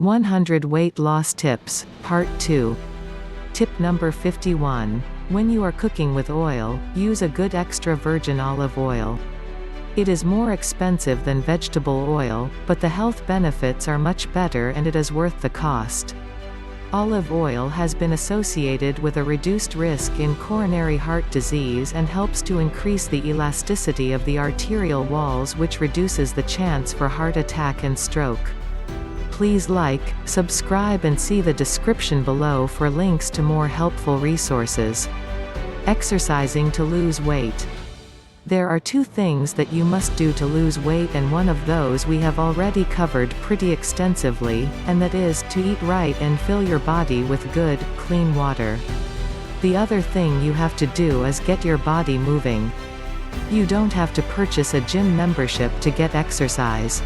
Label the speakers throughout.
Speaker 1: 100 Weight Loss Tips, Part 2. Tip number 51. When you are cooking with oil, use a good extra virgin olive oil. It is more expensive than vegetable oil, but the health benefits are much better and it is worth the cost. Olive oil has been associated with a reduced risk in coronary heart disease and helps to increase the elasticity of the arterial walls, which reduces the chance for heart attack and stroke. Please like, subscribe and see the description below for links to more helpful resources. Exercising to lose weight. There are two things that you must do to lose weight, and one of those we have already covered pretty extensively, and that is to eat right and fill your body with good, clean water. The other thing you have to do is get your body moving. You don't have to purchase a gym membership to get exercise.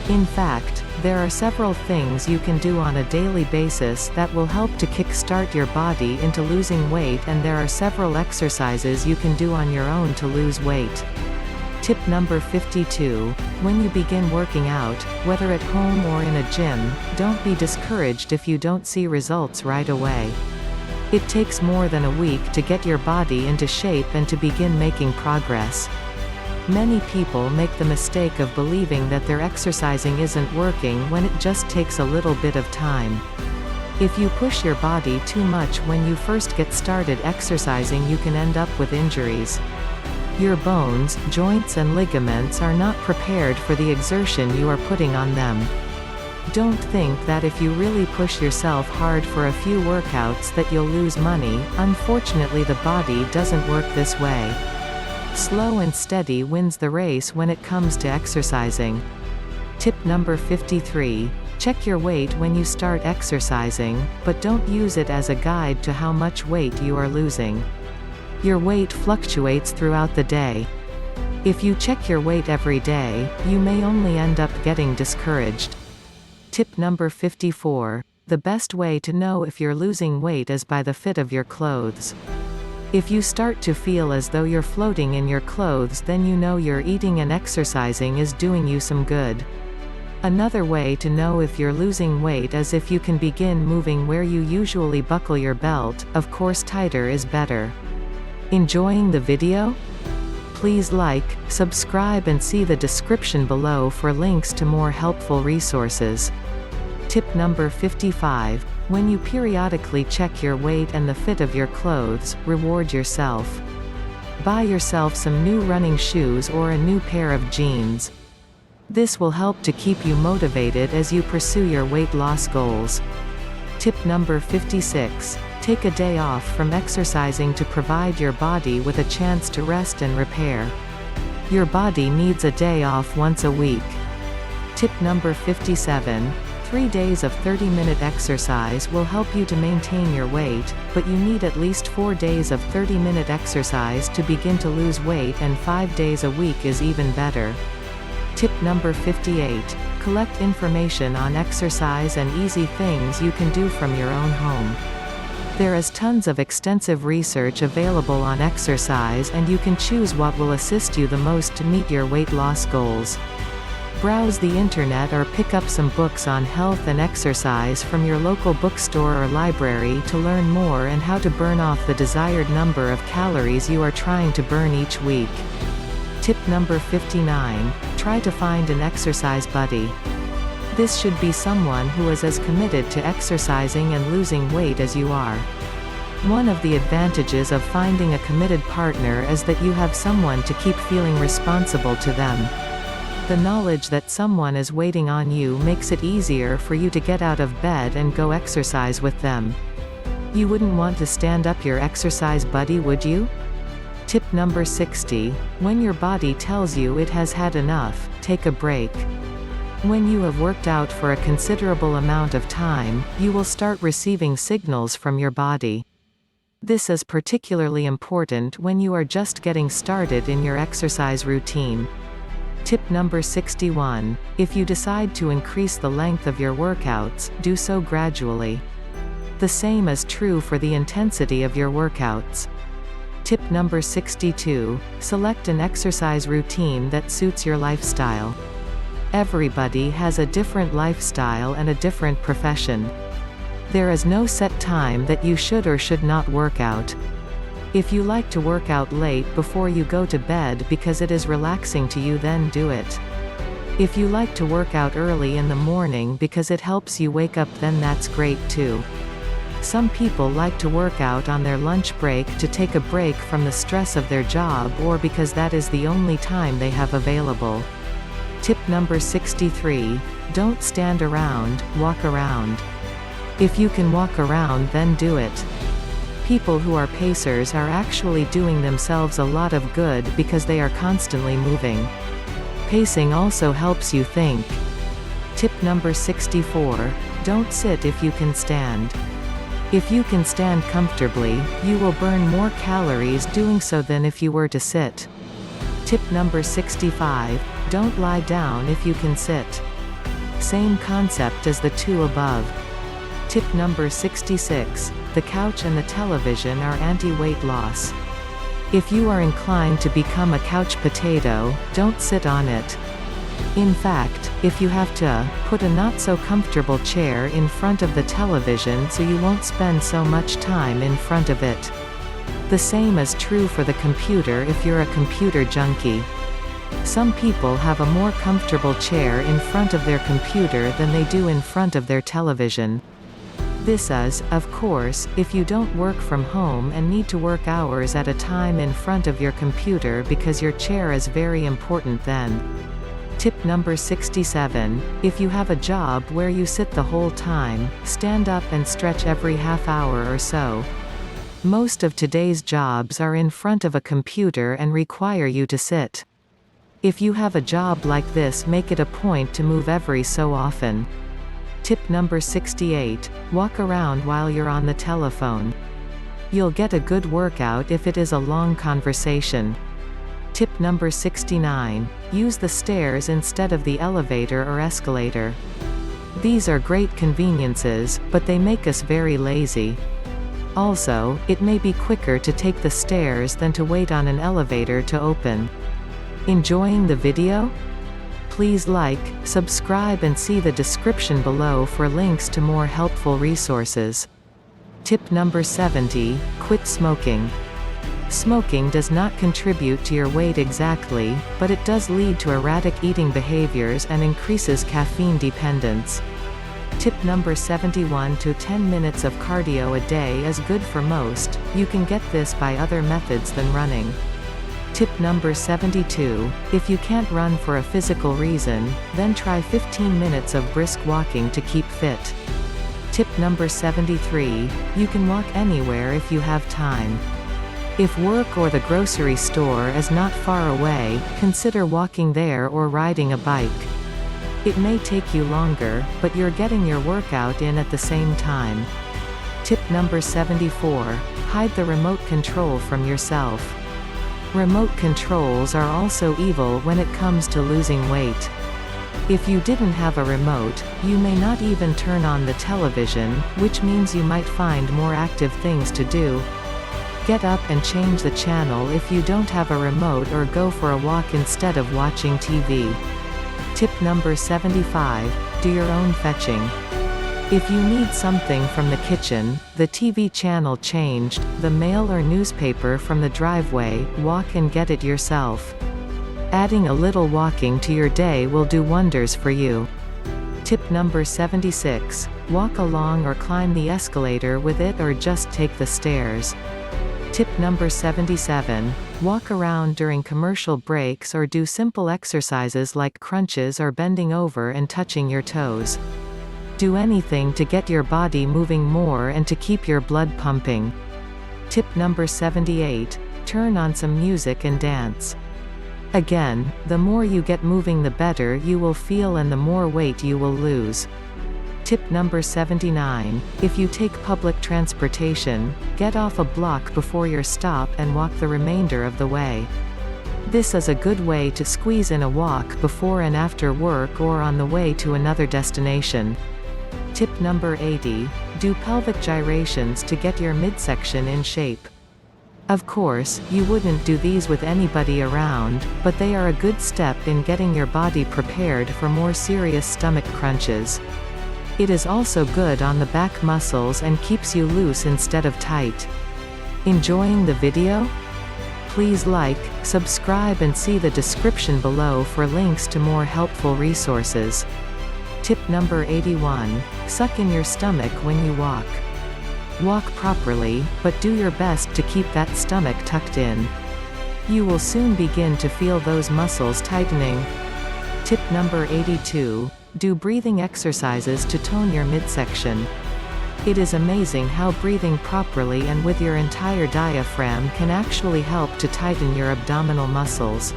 Speaker 1: In fact, there are several things you can do on a daily basis that will help to kickstart your body into losing weight, and there are several exercises you can do on your own to lose weight. Tip number 52. When you begin working out, whether at home or in a gym, don't be discouraged if you don't see results right away. It takes more than a week to get your body into shape and to begin making progress. Many people make the mistake of believing that their exercising isn't working when it just takes a little bit of time. If you push your body too much when you first get started exercising, you can end up with injuries. Your bones, joints and ligaments are not prepared for the exertion you are putting on them. Don't think that if you really push yourself hard for a few workouts that you'll lose money. Unfortunately, the body doesn't work this way. Slow and steady wins the race when it comes to exercising. Tip number 53. Check your weight when you start exercising, but don't use it as a guide to how much weight you are losing. Your weight fluctuates throughout the day. If you check your weight every day, you may only end up getting discouraged. Tip number 54. The best way to know if you're losing weight is by the fit of your clothes. If you start to feel as though you're floating in your clothes, then you know your eating and exercising is doing you some good. Another way to know if you're losing weight is if you can begin moving where you usually buckle your belt. Of course, tighter is better. Enjoying the video? Please like, subscribe and see the description below for links to more helpful resources. Tip number 55. When you periodically check your weight and the fit of your clothes, reward yourself. Buy yourself some new running shoes or a new pair of jeans. This will help to keep you motivated as you pursue your weight loss goals. Tip number 56. Take a day off from exercising to provide your body with a chance to rest and repair. Your body needs a day off once a week. Tip number 57. 3 days of 30-minute exercise will help you to maintain your weight, but you need at least 4 days of 30-minute exercise to begin to lose weight, and 5 days a week is even better. Tip number 58. Collect information on exercise and easy things you can do from your own home. There is tons of extensive research available on exercise, and you can choose what will assist you the most to meet your weight loss goals. Browse the internet or pick up some books on health and exercise from your local bookstore or library to learn more and how to burn off the desired number of calories you are trying to burn each week. Tip number 59. Try to find an exercise buddy. This should be someone who is as committed to exercising and losing weight as you are. One of the advantages of finding a committed partner is that you have someone to keep feeling responsible to them. The knowledge that someone is waiting on you makes it easier for you to get out of bed and go exercise with them. You wouldn't want to stand up your exercise buddy, would you? Tip number 60. When your body tells you it has had enough, take a break. When you have worked out for a considerable amount of time, you will start receiving signals from your body. This is particularly important when you are just getting started in your exercise routine. Tip number 61. If you decide to increase the length of your workouts, do so gradually. The same is true for the intensity of your workouts. Tip number 62. Select an exercise routine that suits your lifestyle. Everybody has a different lifestyle and a different profession. There is no set time that you should or should not work out. If you like to work out late before you go to bed because it is relaxing to you, then do it. If you like to work out early in the morning because it helps you wake up, then that's great too. Some people like to work out on their lunch break to take a break from the stress of their job, or because that is the only time they have available. Tip number 63. Don't stand around, walk around. If you can walk around, then do it. People who are pacers are actually doing themselves a lot of good because they are constantly moving. Pacing also helps you think. Tip number 64. Don't sit if you can stand. If you can stand comfortably, you will burn more calories doing so than if you were to sit. Tip number 65. Don't lie down if you can sit. Same concept as the two above. Tip number 66. The couch and the television are anti-weight loss. If you are inclined to become a couch potato, don't sit on it. In fact, if you have to, put a not-so-comfortable chair in front of the television so you won't spend so much time in front of it. The same is true for the computer if you're a computer junkie. Some people have a more comfortable chair in front of their computer than they do in front of their television. This is, of course, if you don't work from home and need to work hours at a time in front of your computer because your chair is very important then. Tip number 67. If you have a job where you sit the whole time, stand up and stretch every half hour or so. Most of today's jobs are in front of a computer and require you to sit. If you have a job like this, make it a point to move every so often. Tip number 68. Walk around while you're on the telephone. You'll get a good workout if it is a long conversation. Tip number 69. Use the stairs instead of the elevator or escalator. These are great conveniences, but they make us very lazy. Also, it may be quicker to take the stairs than to wait on an elevator to open. Enjoying the video? Please like, subscribe and see the description below for links to more helpful resources. Tip number 70. Quit smoking. Smoking does not contribute to your weight exactly, but it does lead to erratic eating behaviors and increases caffeine dependence. Tip number 71. 10 minutes of cardio a day is good for most. You can get this by other methods than running. Tip number 72. If you can't run for a physical reason, then try 15 minutes of brisk walking to keep fit. Tip number 73. You can walk anywhere if you have time. If work or the grocery store is not far away, consider walking there or riding a bike. It may take you longer, but you're getting your workout in at the same time. Tip number 74. Hide the remote control from yourself. Remote controls are also evil when it comes to losing weight. If you didn't have a remote, you may not even turn on the television, which means you might find more active things to do. Get up and change the channel if you don't have a remote, or go for a walk instead of watching TV. Tip number 75. Do your own fetching. If you need something from the kitchen, the TV channel changed, the mail or newspaper from the driveway, walk and get it yourself. Adding a little walking to your day will do wonders for you. Tip number 76. Walk along or climb the escalator with it, or just take the stairs. Tip number 77. Walk around during commercial breaks or do simple exercises like crunches or bending over and touching your toes. Do anything to get your body moving more and to keep your blood pumping. Tip number 78. Turn on some music and dance. Again, the more you get moving the better you will feel and the more weight you will lose. Tip number 79. If you take public transportation, get off a block before your stop and walk the remainder of the way. This is a good way to squeeze in a walk before and after work or on the way to another destination. Tip number 80. Do pelvic gyrations to get your midsection in shape. Of course, you wouldn't do these with anybody around, but they are a good step in getting your body prepared for more serious stomach crunches. It is also good on the back muscles and keeps you loose instead of tight. Enjoying the video? Please like, subscribe and see the description below for links to more helpful resources. Tip number 81. Suck in your stomach when you walk. Walk properly, but do your best to keep that stomach tucked in. You will soon begin to feel those muscles tightening. Tip number 82. Do breathing exercises to tone your midsection. It is amazing how breathing properly and with your entire diaphragm can actually help to tighten your abdominal muscles.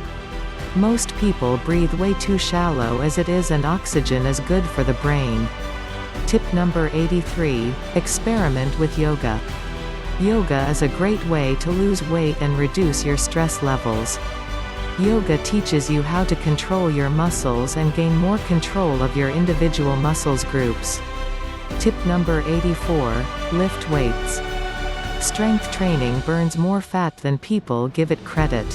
Speaker 1: Most people breathe way too shallow as it is, and oxygen is good for the brain. Tip number 83. Experiment with yoga. Yoga is a great way to lose weight and reduce your stress levels. Yoga teaches you how to control your muscles and gain more control of your individual muscles groups. Tip number 84. Lift weights. Strength training burns more fat than people give it credit.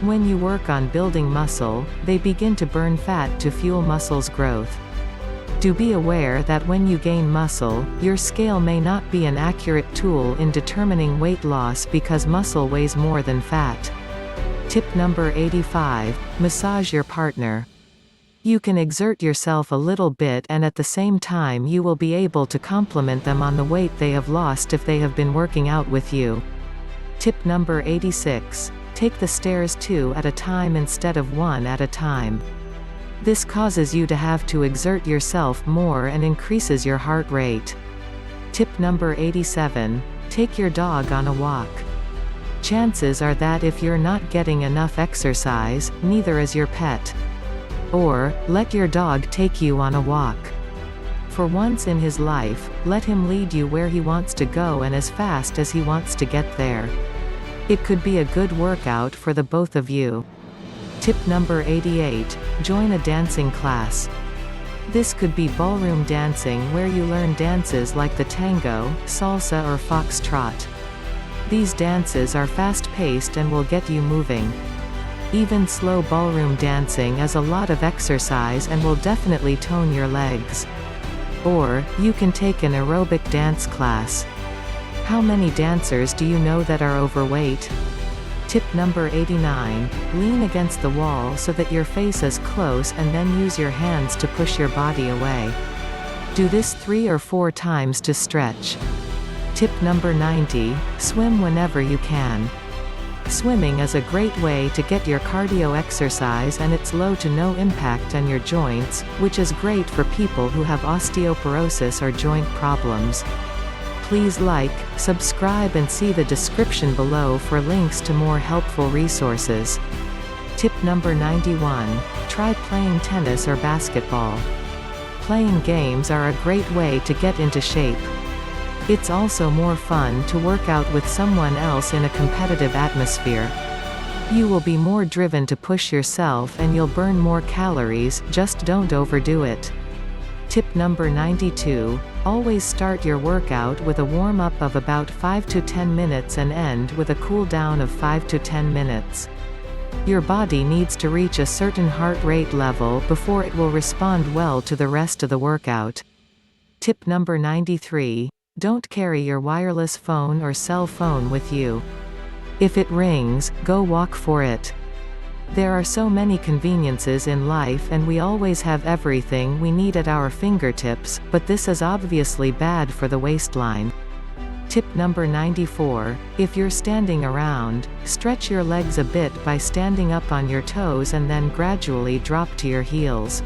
Speaker 1: When you work on building muscle, they begin to burn fat to fuel muscles growth. Do be aware that when you gain muscle, your scale may not be an accurate tool in determining weight loss because muscle weighs more than fat. Tip number 85. Massage your partner. You can exert yourself a little bit and at the same time you will be able to compliment them on the weight they have lost if they have been working out with you. Tip number 86. Take the stairs 2 at a time instead of 1 at a time. This causes you to have to exert yourself more and increases your heart rate. Tip number 87. Take your dog on a walk. Chances are that if you're not getting enough exercise, neither is your pet. Or, let your dog take you on a walk. For once in his life, let him lead you where he wants to go and as fast as he wants to get there. It could be a good workout for the both of you. Tip number 88. Join a dancing class. This could be ballroom dancing where you learn dances like the tango, salsa or foxtrot. These dances are fast-paced and will get you moving. Even slow ballroom dancing is a lot of exercise and will definitely tone your legs. Or, you can take an aerobic dance class. How many dancers do you know that are overweight? Tip number 89. Lean against the wall so that your face is close and then use your hands to push your body away. Do this 3 or 4 times to stretch. Tip number 90. Swim whenever you can. Swimming is a great way to get your cardio exercise and it's low to no impact on your joints, which is great for people who have osteoporosis or joint problems. Please like, subscribe and see the description below for links to more helpful resources. Tip number 91. Try playing tennis or basketball. Playing games are a great way to get into shape. It's also more fun to work out with someone else in a competitive atmosphere. You will be more driven to push yourself and you'll burn more calories, just don't overdo it. Tip number 92. Always start your workout with a warm-up of about 5 to 10 minutes and end with a cool-down of 5 to 10 minutes. Your body needs to reach a certain heart rate level before it will respond well to the rest of the workout. Tip number 93. Don't carry your wireless phone or cell phone with you. If it rings, go walk for it. There are so many conveniences in life and we always have everything we need at our fingertips, but this is obviously bad for the waistline. Tip number 94. If you're standing around, stretch your legs a bit by standing up on your toes and then gradually drop to your heels.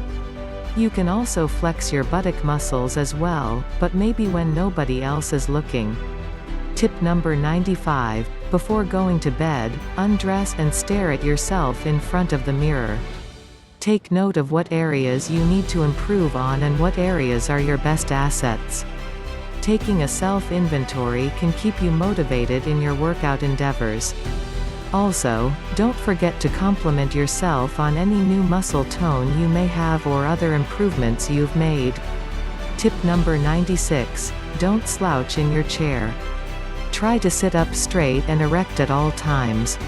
Speaker 1: You can also flex your buttock muscles as well, but maybe when nobody else is looking. Tip number 95. Before going to bed, undress and stare at yourself in front of the mirror. Take note of what areas you need to improve on and what areas are your best assets. Taking a self-inventory can keep you motivated in your workout endeavors. Also, don't forget to compliment yourself on any new muscle tone you may have or other improvements you've made. Tip number 96. Don't slouch in your chair. Try to sit up straight and erect at all times.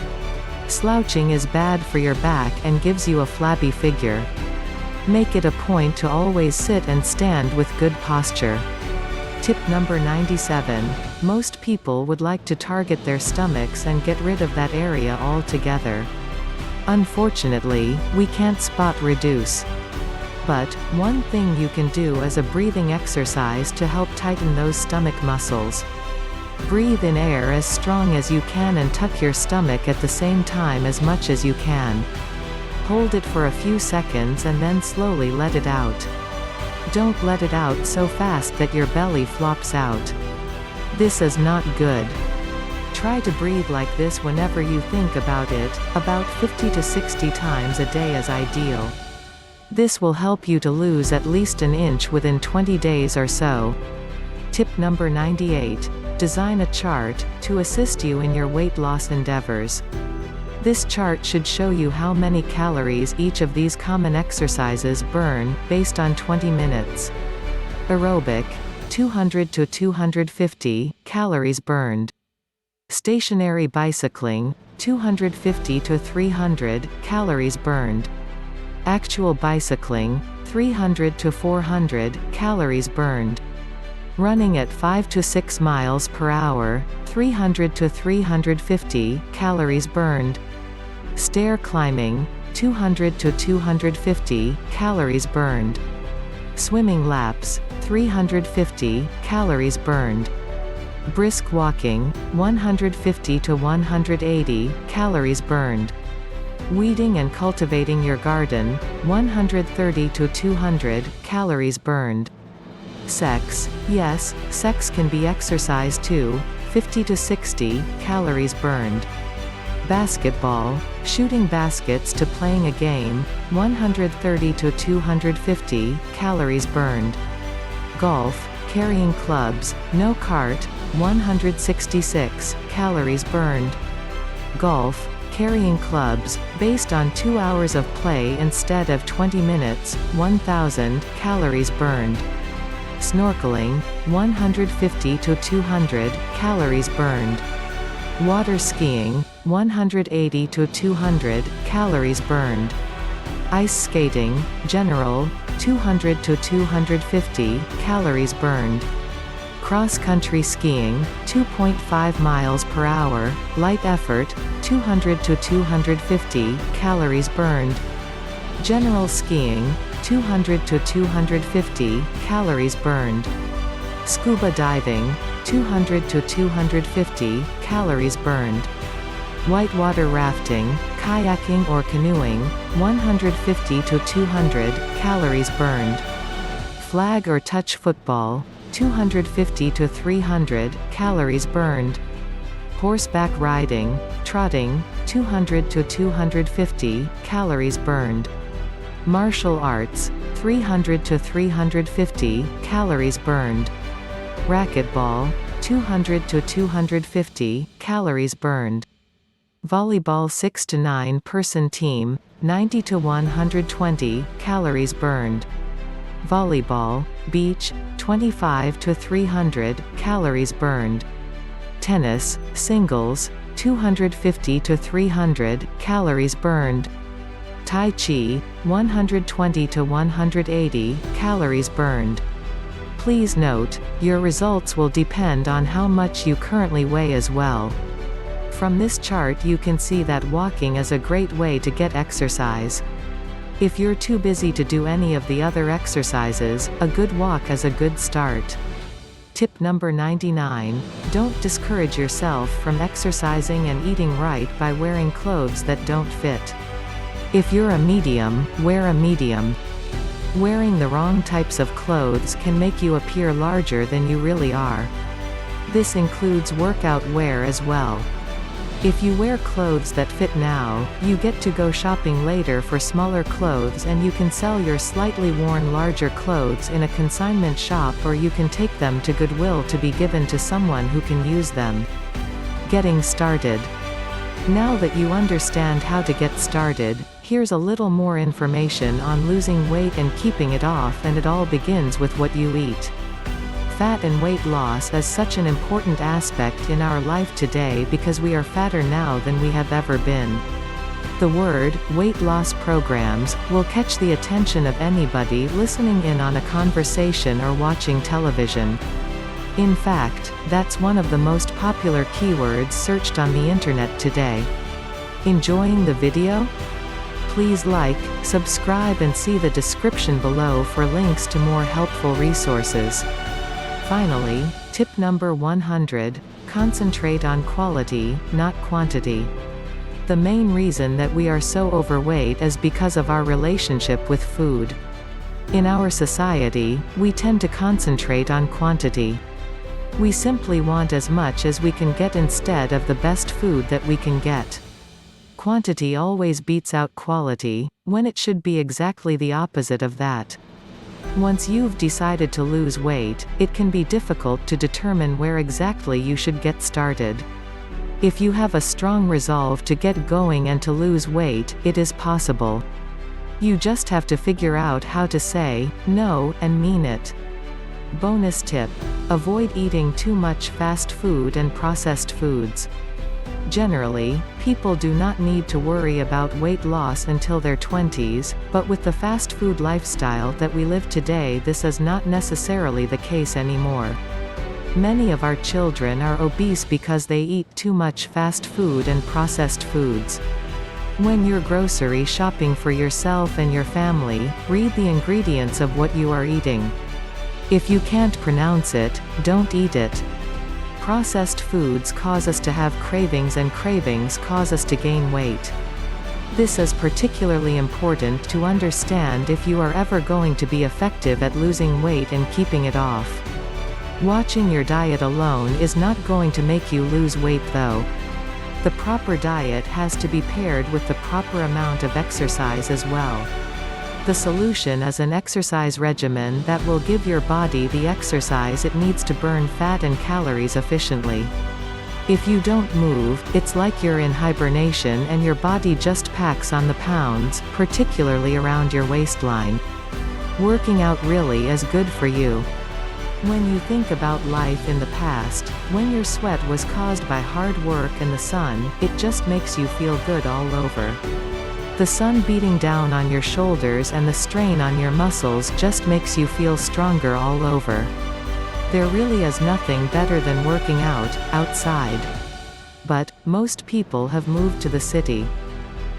Speaker 1: Slouching is bad for your back and gives you a flabby figure. Make it a point to always sit and stand with good posture. Tip number 97. Most people would like to target their stomachs and get rid of that area altogether. Unfortunately, we can't spot reduce. But, one thing you can do is a breathing exercise to help tighten those stomach muscles. Breathe in air as strong as you can and tuck your stomach at the same time as much as you can. Hold it for a few seconds and then slowly let it out. Don't let it out so fast that your belly flops out. This is not good. Try to breathe like this whenever you think about it, about 50 to 60 times a day is ideal. This will help you to lose at least an inch within 20 days or so. Tip number 98. Design a chart to assist you in your weight loss endeavors. This chart should show you how many calories each of these common exercises burn, based on 20 minutes. Aerobic, 200 to 250 calories burned. Stationary bicycling, 250 to 300 calories burned. Actual bicycling, 300 to 400 calories burned. Running at 5 to 6 miles per hour, 300 to 350 calories burned. Stair climbing, 200 to 250 calories burned. Swimming laps, 350 calories burned. Brisk walking, 150 to 180 calories burned. Weeding and cultivating your garden, 130 to 200 calories burned. Sex, yes, sex can be exercise too, 50 to 60 calories burned. Basketball, shooting baskets to playing a game, 130 to 250 calories burned. Golf, carrying clubs, no cart, 166 calories burned. Golf, carrying clubs, based on 2 hours of play instead of 20 minutes, 1,000 calories burned. Snorkeling, 150 to 200 calories burned. Water skiing, 180 to 200 calories burned. Ice skating, general, 200 to 250 calories burned. Cross-country skiing, 2.5 miles per hour, light effort, 200 to 250 calories burned. General skiing, 200 to 250 calories burned. Scuba diving, 200 to 250 calories burned. Whitewater rafting, kayaking or canoeing, 150 to 200 calories burned. Flag or touch football, 250 to 300 calories burned. Horseback riding, trotting, 200 to 250 calories burned. Martial arts, 300 to 350 calories burned. Racquetball, 200 to 250 calories burned. Volleyball 6 to 9 person team, 90 to 120 calories burned. Volleyball, beach, 25 to 300 calories burned. Tennis, singles, 250 to 300 calories burned. Tai Chi, 120 to 180 calories burned. Please note, your results will depend on how much you currently weigh as well. From this chart you can see that walking is a great way to get exercise. If you're too busy to do any of the other exercises, a good walk is a good start. Tip number 99. Don't discourage yourself from exercising and eating right by wearing clothes that don't fit. If you're a medium, wear a medium. Wearing the wrong types of clothes can make you appear larger than you really are. This includes workout wear as well. If you wear clothes that fit now, you get to go shopping later for smaller clothes and you can sell your slightly worn larger clothes in a consignment shop, or you can take them to Goodwill to be given to someone who can use them. Getting started. Now that you understand how to get started, here's a little more information on losing weight and keeping it off, and it all begins with what you eat. fat and weight loss is such an important aspect in our life today because we are fatter now than we have ever been. The word, weight loss programs, will catch the attention of anybody listening in on a conversation or watching television. In fact, that's one of the most popular keywords searched on the internet today. Enjoying the video? Please like, subscribe and see the description below for links to more helpful resources. Finally, tip number 100, concentrate on quality, not quantity. The main reason that we are so overweight is because of our relationship with food. In our society, we tend to concentrate on quantity. We simply want as much as we can get instead of the best food that we can get. Quantity always beats out quality, when it should be exactly the opposite of that. Once you've decided to lose weight, it can be difficult to determine where exactly you should get started. If you have a strong resolve to get going and to lose weight, it is possible. You just have to figure out how to say no and mean it. Bonus tip: avoid eating too much fast food and processed foods. Generally, people do not need to worry about weight loss until their 20s, but with the fast food lifestyle that we live today, this is not necessarily the case anymore. Many of our children are obese because they eat too much fast food and processed foods. When you're grocery shopping for yourself and your family, read the ingredients of what you are eating. If you can't pronounce it, don't eat it. Processed foods cause us to have cravings and cravings cause us to gain weight. This is particularly important to understand if you are ever going to be effective at losing weight and keeping it off. Watching your diet alone is not going to make you lose weight though. The proper diet has to be paired with the proper amount of exercise as well. The solution is an exercise regimen that will give your body the exercise it needs to burn fat and calories efficiently. If you don't move, it's like you're in hibernation and your body just packs on the pounds, particularly around your waistline. Working out really is good for you. When you think about life in the past, when your sweat was caused by hard work and the sun, it just makes you feel good all over. The sun beating down on your shoulders and the strain on your muscles just makes you feel stronger all over. There really is nothing better than working out, outside. But, most people have moved to the city.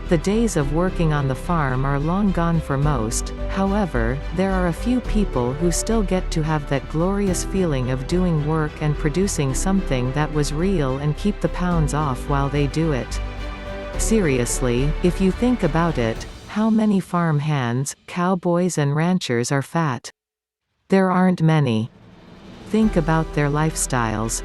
Speaker 1: The days of working on the farm are long gone for most, however, there are a few people who still get to have that glorious feeling of doing work and producing something that was real and keep the pounds off while they do it. Seriously, if you think about it, how many farm hands, cowboys and ranchers are fat? There aren't many. Think about their lifestyles.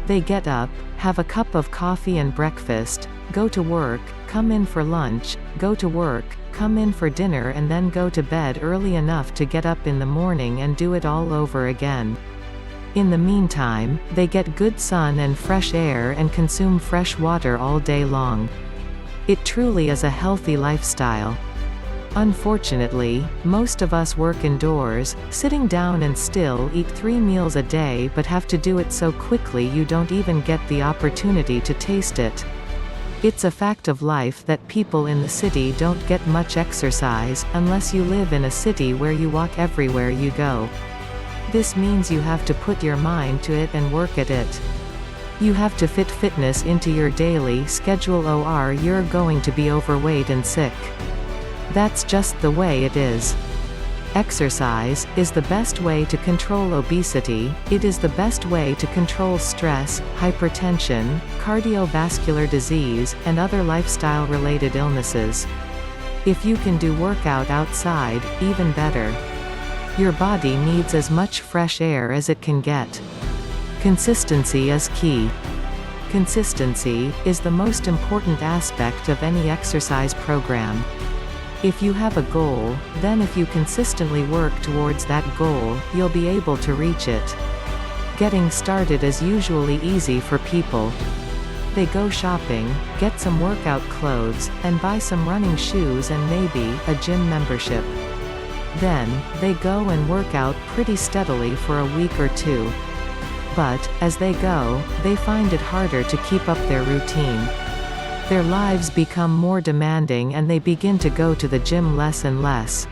Speaker 1: They get up, have a cup of coffee and breakfast, go to work, come in for lunch, go to work, come in for dinner and then go to bed early enough to get up in the morning and do it all over again. In the meantime, they get good sun and fresh air and consume fresh water all day long. It truly is a healthy lifestyle. Unfortunately, most of us work indoors, sitting down and still eat 3 meals a day but have to do it so quickly you don't even get the opportunity to taste it. It's a fact of life that people in the city don't get much exercise, unless you live in a city where you walk everywhere you go. This means you have to put your mind to it and work at it. You have to fit fitness into your daily schedule or you're going to be overweight and sick. That's just the way it is. Exercise is the best way to control obesity, it is the best way to control stress, hypertension, cardiovascular disease, and other lifestyle-related illnesses. If you can do workout outside, even better. Your body needs as much fresh air as it can get. Consistency is key. Consistency is the most important aspect of any exercise program. If you have a goal, then if you consistently work towards that goal, you'll be able to reach it. Getting started is usually easy for people. They go shopping, get some workout clothes, and buy some running shoes and maybe a gym membership. Then, they go and work out pretty steadily for a week or two. But, as they go, they find it harder to keep up their routine. Their lives become more demanding and they begin to go to the gym less and less.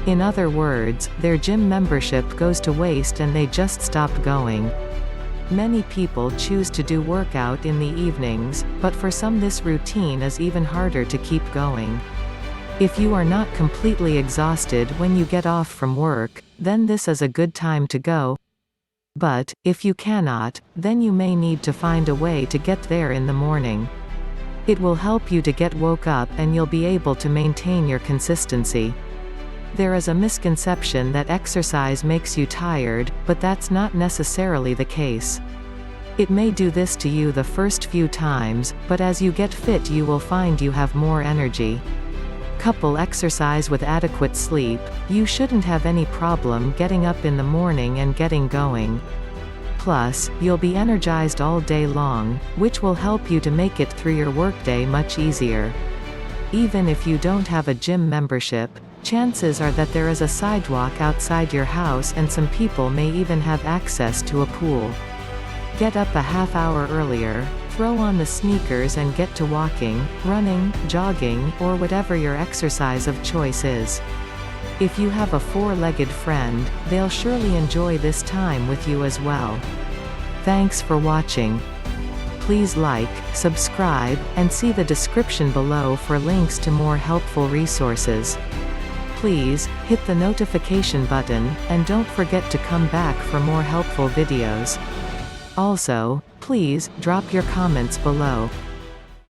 Speaker 1: In other words, their gym membership goes to waste and they just stop going. Many people choose to do workout in the evenings, but for some this routine is even harder to keep going. If you are not completely exhausted when you get off from work, then this is a good time to go. But, if you cannot, then you may need to find a way to get there in the morning. It will help you to get woke up and you'll be able to maintain your consistency. There is a misconception that exercise makes you tired, but that's not necessarily the case. It may do this to you the first few times, but as you get fit you will find you have more energy. Couple exercise with adequate sleep, you shouldn't have any problem getting up in the morning and getting going. Plus, you'll be energized all day long, which will help you to make it through your workday much easier. Even if you don't have a gym membership, chances are that there is a sidewalk outside your house and some people may even have access to a pool. Get up a half hour earlier, throw on the sneakers and get to walking, running, jogging, or whatever your exercise of choice is. If you have a four-legged friend, they'll surely enjoy this time with you as well. Thanks for watching. Please like, subscribe, and see the description below for links to more helpful resources. Please, hit the notification button, and don't forget to come back for more helpful videos. Also, please, drop your comments below.